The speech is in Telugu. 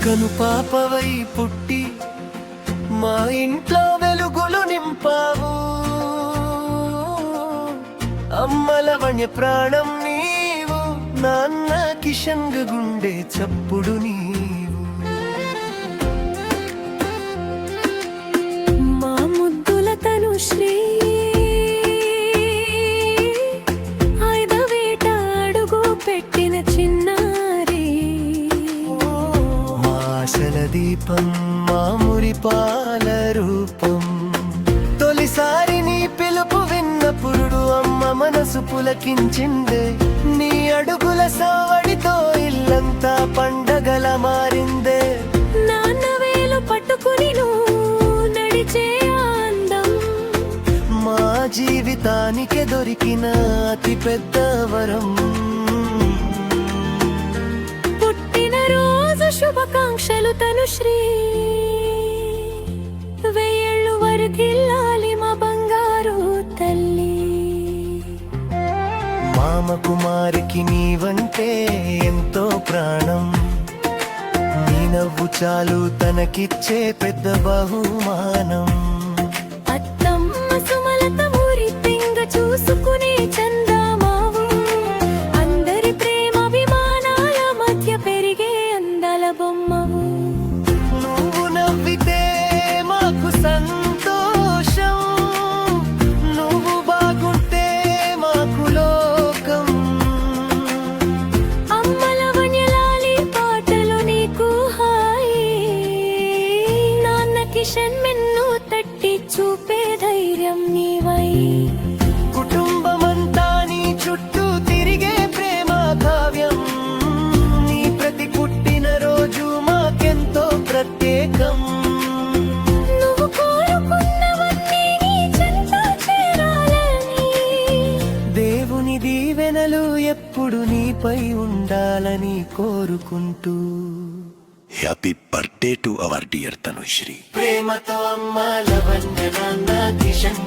కనుపాపవై పుట్టి మా ఇంట్లో వెలుగులు నింపావు. అమ్మల వణ్య ప్రాణం నీవు, నాన్న కిషంగ గుండె చప్పుడు నీవు. మా ముద్దుల తనుశ్రీ ఆయుధవేట అడుగు పెట్టిన చిన్నారి. మా ఆశల దీపం, మా మురిపాల రూపం. తొలిసారి నీ పిలుపు విన్న పురుడు అమ్మ మనసు పులకించిందే. నీ అడుగుల సావడితో ఇల్లంతా పండగల మారిందే. నాన్న వేలు పట్టుకుని నువ్వు నడిచే అందం మా జీవితానికి దొరికిన అతి పెద్ద వరం. పుట్టినరోజు శుభాకాంక్షలు తనుశ్రీ. వెయ్యేళ్ళు వరదిల్లాలి మా బంగారు తల్లి. మామ కుమారికి నీవంటే ఎంతో ప్రాణం. నీ నవ్వు చాలు తనకిచ్చే పెద్ద బహుమానం. అత్తమ్మ సుమలత ఊరి తింగ చూసుకునే చందమావు. అందరి ప్రేమాభిమానాల మధ్య పెరిగే అందాల బొమ్మవు. నువ్వు నవ్వితే మాకు సంతోషం, నువ్వు బాగుంటే మాకు లోకం. అమ్మల వన్యలాలి పాటలు నీకు హాయి. నాన్న కిషన్ మెన్ను తట్టి చూపే ధైర్యం నీవై. కుటుంబమంతా నీ చుట్టూ తిరిగే ప్రేమ కావ్యం. నీ ప్రతి పుట్టిన రోజు మాకెంతో ప్రత్యేకం. నువ్వు కోరుకున్నవన్నీ నీ చెంత చేరాలని. దేవుని దీవెనలు ఎప్పుడు నీపై ఉండాలని కోరుకుంటూ happy birthday to our dear Tanushree. ప్రేమతో అమ్మ లవణ్య నాన్న కిషన్.